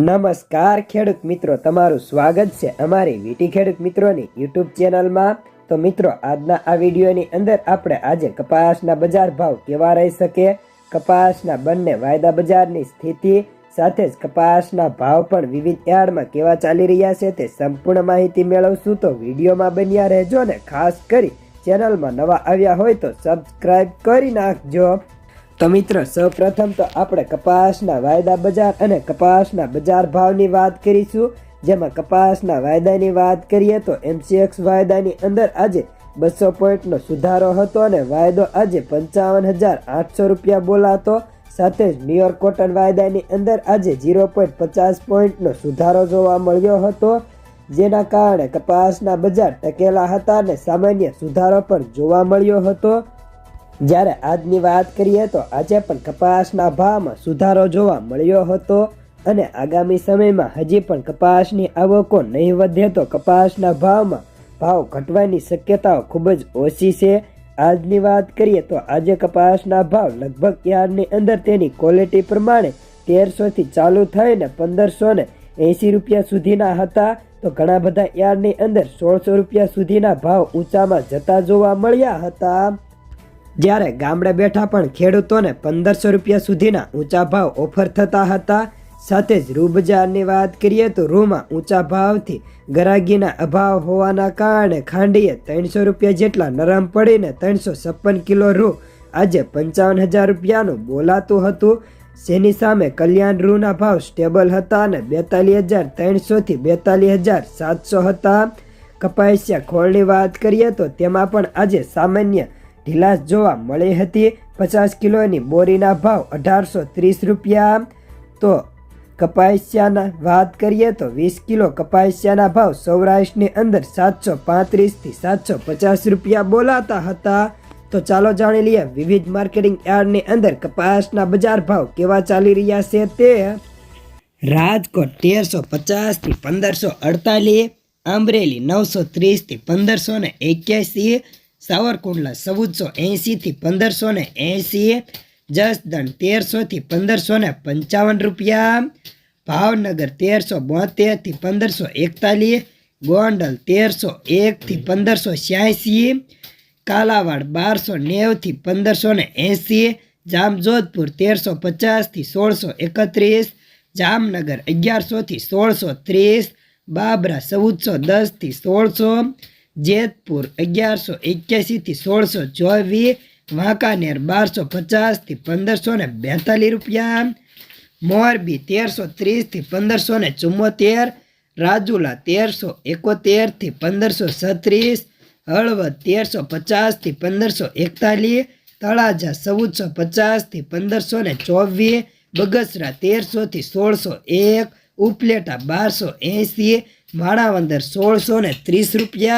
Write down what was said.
નમસ્કાર ખેડૂત મિત્રો, તમારું સ્વાગત છે અમારી વીટી ખેડૂત મિત્રોની યુટ્યુબ ચેનલમાં। તો મિત્રો, આજના આ વિડીયોની અંદર આપણે આજે કપાસના બજાર ભાવ કેવા રહી શકે, કપાસના બંને વાયદા બજારની સ્થિતિ સાથે જ કપાસના ભાવ પણ વિવિધ યાર્ડમાં કેવા ચાલી રહ્યા છે તે સંપૂર્ણ માહિતી મેળવશું। તો વિડીયોમાં બન્યા રહેજો ને ખાસ કરી ચેનલમાં નવા આવ્યા હોય તો સબસ્ક્રાઇબ કરી નાખજો। તો મિત્રો, સૌપ્રથમ તો આપણે કપાસના વાયદા બજાર અને કપાસના બજાર ભાવની વાત કરીશું। જેમાં કપાસના વાયદાની વાત કરીએ તો MCX વાયદાની અંદર આજે 200 પોઈન્ટનો સુધારો હતો અને વાયદો આજે 55,800 રૂપિયા બોલાતો। સાથે જ ન્યુયોર્ક કોટન વાયદાની અંદર આજે 0.50 પોઈન્ટનો સુધારો જોવા મળ્યો હતો, જેના કારણે કપાસના બજાર ટકેલા હતા અને સામાન્ય સુધારો પણ જોવા મળ્યો હતો। જ્યારે આજની વાત કરીએ તો આજે પણ કપાસના ભાવમાં સુધારો જોવા મળ્યો હતો અને આગામી સમયમાં હજી પણ કપાસની આવકો નહીં વધે તો કપાસના ભાવમાં ભાવ ઘટવાની શક્યતાઓ ખૂબ જ ઓછી છે। આજની વાત કરીએ તો આજે કપાસના ભાવ લગભગ યાર્ડની અંદર તેની ક્વોલિટી પ્રમાણે 1300થી ચાલુ થઈને 1580 રૂપિયા સુધીના હતા, તો ઘણા બધા યાર્ડની અંદર 1600 રૂપિયા સુધીના ભાવ ઊંચામાં જતા જોવા મળ્યા હતા। જ્યારે ગામડે બેઠા પણ ખેડૂતોને 1500 રૂપિયા સુધીના ઊંચા ભાવ ઓફર થતા હતા। સાથે જ રૂ બજારની વાત કરીએ તો રૂમાં ઊંચા ભાવથી ગરાગીના અભાવ હોવાના કારણે ખાંડીએ 300 રૂપિયા જેટલા નરમ પડીને 356 કિલો રૂ આજે 55,000 રૂપિયાનું બોલાતું હતું, જેની સામે કલ્યાણ રૂના ભાવ સ્ટેબલ હતા અને 42,300થી 42,700 હતા। કપાસિયા ખોળની વાત કરીએ તો તેમાં પણ આજે સામાન્ય ઢીલાસ જોવા મળી હતી। 50 કિલોની બોરીના ભાવ 1830 રૂપિયા। તો કપાસિયાના વાત કરીએ તો 20 કિલો કપાસિયાના ભાવ સૌરાષ્ટ્રની અંદર 735થી 750 રૂપિયા બોલાતા હતા। તો ચાલો જાણી લઈએ વિવિધ માર્કેટિંગ યાર્ડની અંદર કપાસના બજાર ભાવ કેવા ચાલી રહ્યા છે તે। રાજકોટ 1350થી 1548, અમરેલી 930થી 1581, સાવરકુંડલા 1480થી 1580, જસદણ 1300થી 1555 રૂપિયા, ભાવનગર 1372થી 1541, ગોંડલ 1301થી 1586, કાલાવાડ 1290થી 1580, જામજોધપુર 1350થી 1631, જામનગર 1100થી 1630, બાબરા 1410થી 1600, જેતપુર 1181થી 1624, વાંકાનેર 1250થી 1542 રૂપિયા, મોરબી 1330થી 1574, રાજુલા 1371થી 1536, હળવદ 1350થી 1541, તળાજા 1450થી 1524, બગસરા 1300થી 1601, ઉપલેટા 1280, માણાવદર 1630 રૂપિયા।